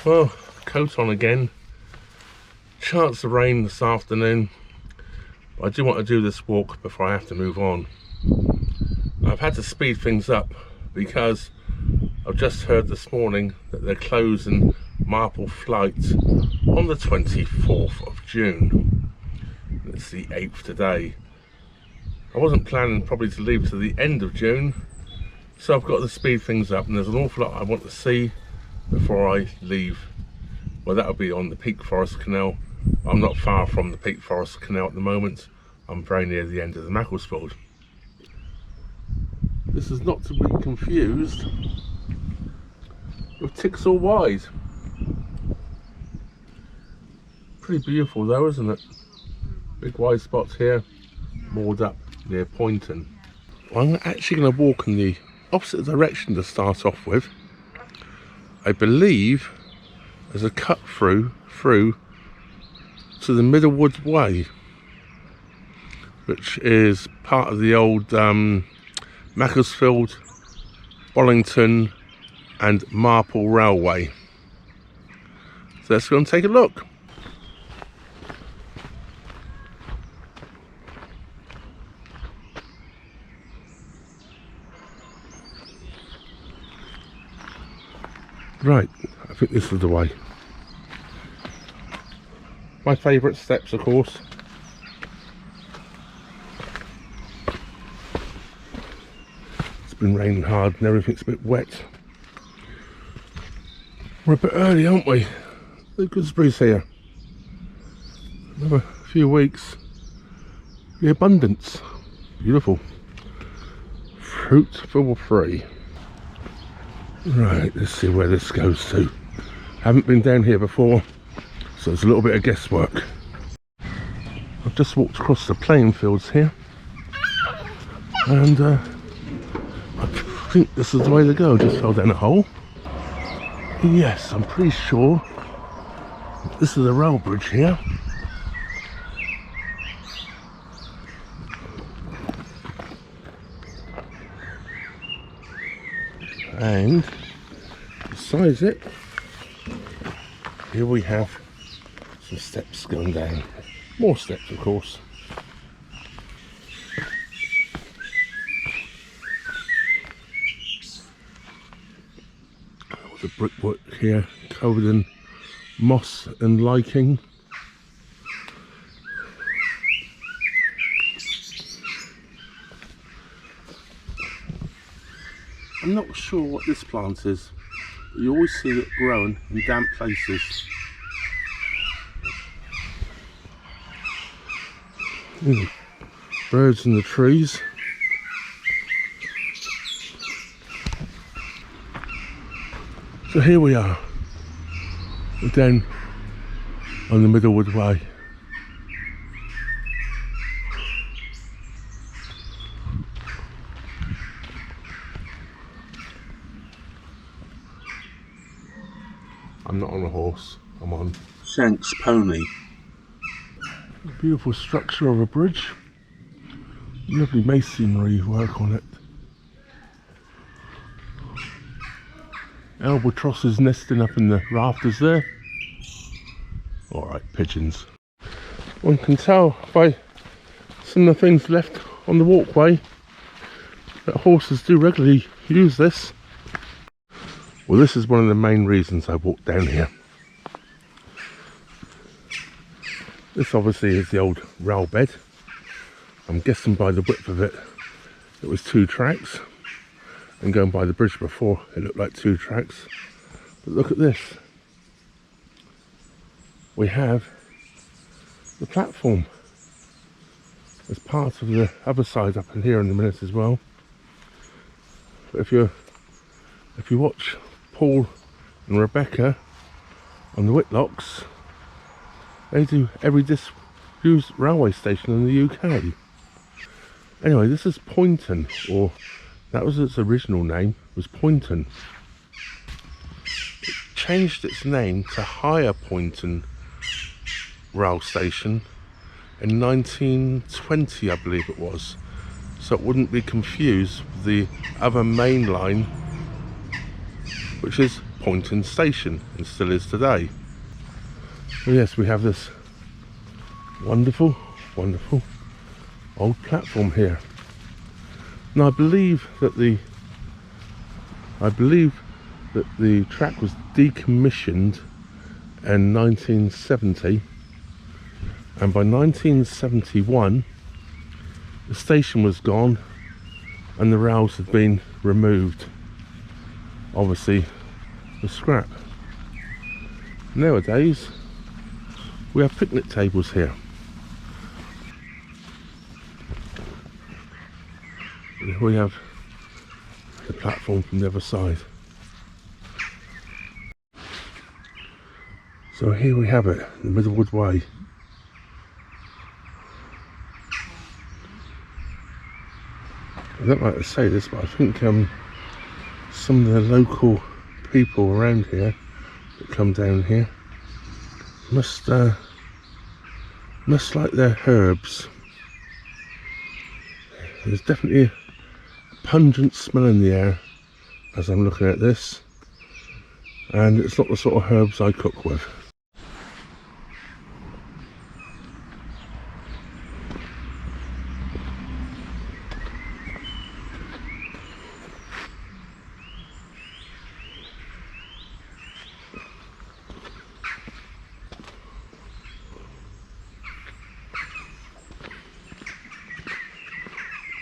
Well, coat on again. Chance of rain this afternoon. But I do want to do this walk before I have to move on. I've had to speed things up because I've just heard this morning that they're closing Marple Flight on the 24th of June. It's the 8th today. I wasn't planning probably to leave to the end of June, so I've got to speed things up, and there's an awful lot I want to see before I leave. Well, that'll be on the Peak Forest Canal. I'm not far from the Peak Forest Canal at the moment. I'm very near the end of the Macclesfield. This is not to be confused with Tixall Wide. Pretty beautiful though, isn't it? Big wide spots here, moored up near Poynton. Well, I'm actually going to walk in the opposite direction to start off with. I believe there's a cut through to the Middlewood Way, which is part of the old Macclesfield, Bollington and Marple Railway. So let's go and take a look. Right, I think this is the way. My favourite steps, of course. It's been raining hard and everything's a bit wet. We're a bit early, aren't we? The gooseberries here. Another few weeks. The abundance. Beautiful. Fruit for free. Right, let's see where this goes to. Haven't been down here before, so it's a little bit of guesswork. I've just walked across the playing fields here, and I think this is the way to go. Just fell down a hole. Yes, I'm pretty sure this is a rail bridge here. And besides it, here we have some steps going down. More steps, of course. The brickwork here covered in moss and lichen. I'm not sure what this plant is, but you always see it growing in damp places. Birds in the trees. So here we are. We're down on the Middlewood Way. I'm not on a horse, I'm on Shank's pony. A beautiful structure of a bridge. Lovely masonry work on it. Albatrosses nesting up in the rafters there. Alright, pigeons. One can tell by some of the things left on the walkway that horses do regularly use this. Well, this is one of the main reasons I walked down here. This obviously is the old rail bed. I'm guessing by the width of it, it was 2 tracks. And going by the bridge before, it looked like 2 tracks. But look at this. We have the platform as part of the other side up in here in a minute as well. But if you watch Paul and Rebecca on the Whitlocks, they do every disused railway station in the UK. Anyway, this is Poynton, or that was its original name, was Poynton. It changed its name to Higher Poynton Rail Station in 1920, I believe it was, so it wouldn't be confused with the other main line, which is Poynton station, and still is today. So yes, we have this wonderful, wonderful old platform here. And I believe that the track was decommissioned in 1970, and by 1971 the station was gone and the rails had been removed, obviously for scrap. Nowadays we have picnic tables here. We have the platform from the other side. So here we have it, the Middlewood Way. I don't like to say this, but I think some of the local people around here that come down here must like their herbs. There's definitely a pungent smell in the air as I'm looking at this, and it's not the sort of herbs I cook with.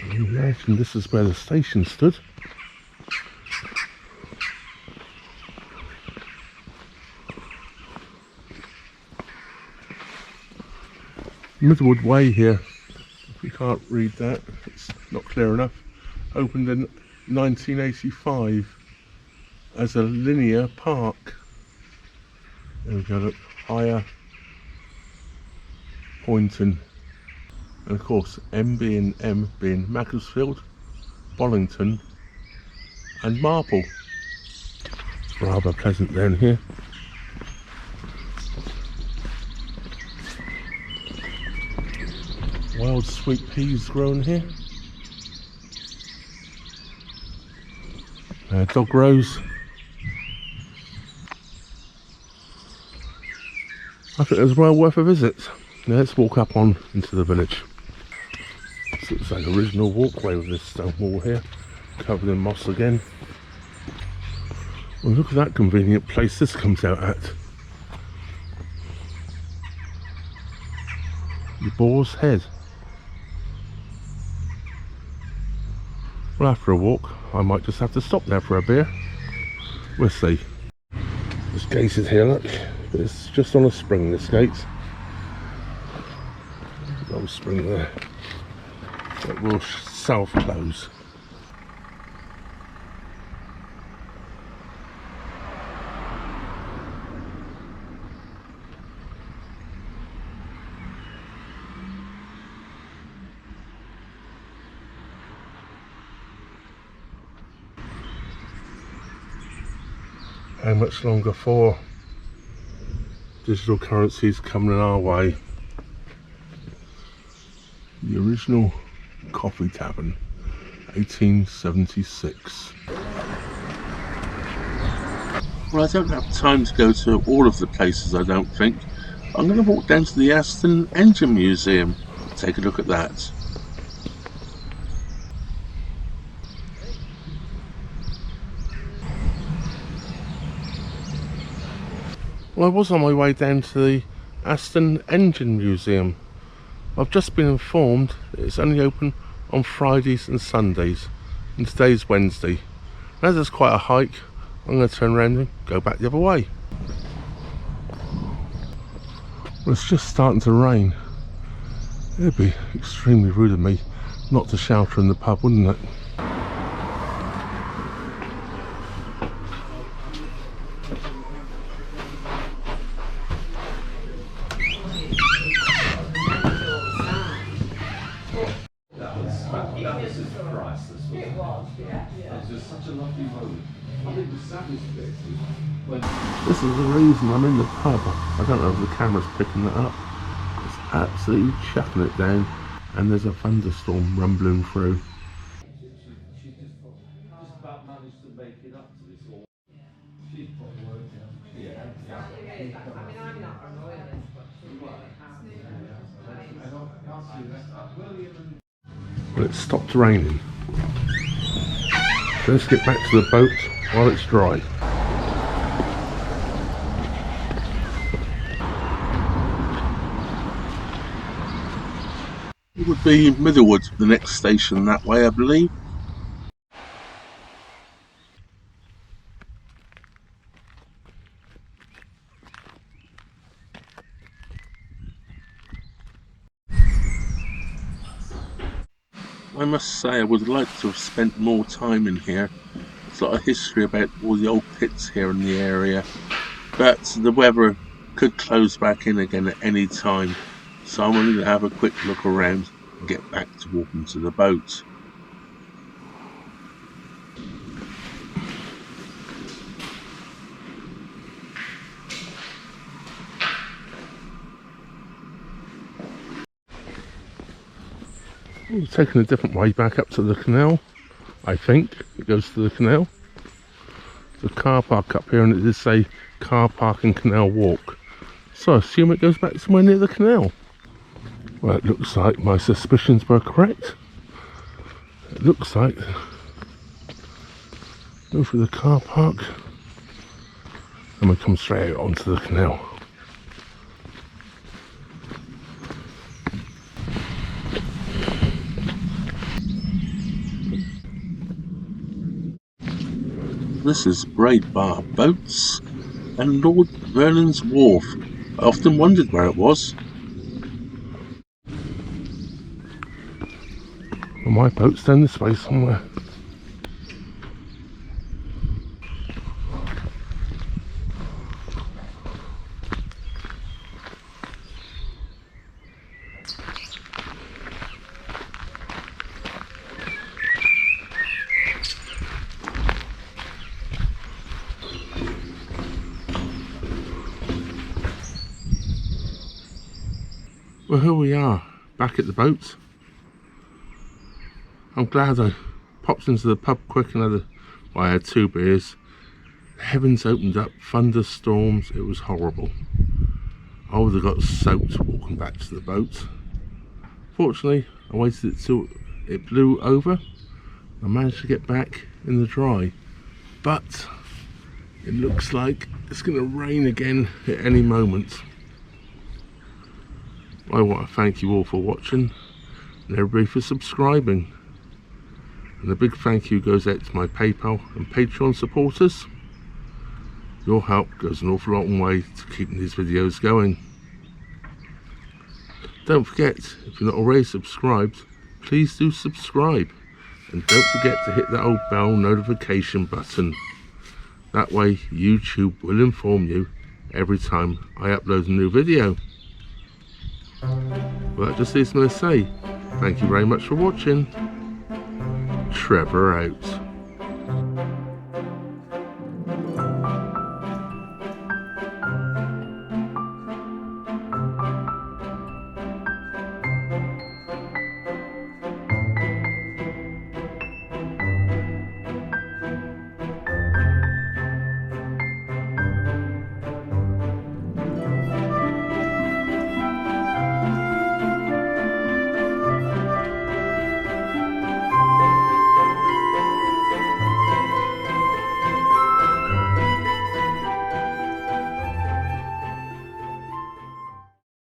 I imagine this is where the station stood. Middlewood Way here, if you can't read that, it's not clear enough, opened in 1985 as a linear park. There we go, look, higher Poynton, and of course M being Macclesfield, Bollington and Marple. It's rather pleasant down here. Wild sweet peas growing here. Dog rows. I think it's well worth a visit. Now let's walk up on into the village. This looks like an original walkway with this stone wall here, covered in moss again. Well, look at that convenient place this comes out at. The Boar's Head. Well, after a walk, I might just have to stop there for a beer. We'll see. This gate is here, look. It's just on a spring, this gate. No spring there. It will self-close. How much longer for? Digital currencies coming in our way. The original Coffee Tavern, 1876. Well, I don't have time to go to all of the places, I don't think. I'm going to walk down to the Aston Engine Museum, take a look at that. Well, I was on my way down to the Aston Engine Museum. I've just been informed that it's only open on Fridays and Sundays, and today's Wednesday. And as it's quite a hike, I'm going to turn around and go back the other way. Well, it's just starting to rain. It'd be extremely rude of me not to shelter in the pub, wouldn't it? This is the reason I'm in the pub. I don't know if the camera's picking that up. It's absolutely chucking it down, and there's a thunderstorm rumbling through. She just about managed to make it up to this all. She's probably Well, it stopped raining. So let's get back to the boat while it's dry. It would be Middlewood, the next station that way, I believe. I must say I would like to have spent more time in here. There's a lot of history about all the old pits here in the area, but the weather could close back in again at any time, so I'm only going to have a quick look around and get back to walking to the boat. We're taking a different way back up to the canal. I think it goes to the canal. The car park up here, and it does say car park and Canal Walk, so I assume it goes back somewhere near the canal. Well, it looks like my suspicions were correct. It looks like go through the car park and we come straight out onto the canal. This is Braid Bar Boats and Lord Vernon's Wharf. I often wondered where it was. Well, my boat's down this way somewhere. Well, here we are, back at the boat. I'm glad I popped into the pub quick and I had 2 beers. The heavens opened up, thunderstorms, it was horrible. I would have got soaked walking back to the boat. Fortunately, I waited until it blew over. I managed to get back in the dry. But it looks like it's going to rain again at any moment. I want to thank you all for watching and everybody for subscribing. And a big thank you goes out to my PayPal and Patreon supporters. Your help goes an awful long way to keeping these videos going. Don't forget, if you're not already subscribed, please do subscribe. And don't forget to hit that old bell notification button. That way YouTube will inform you every time I upload a new video. Well, that just leaves me to say, thank you very much for watching. Trevor out.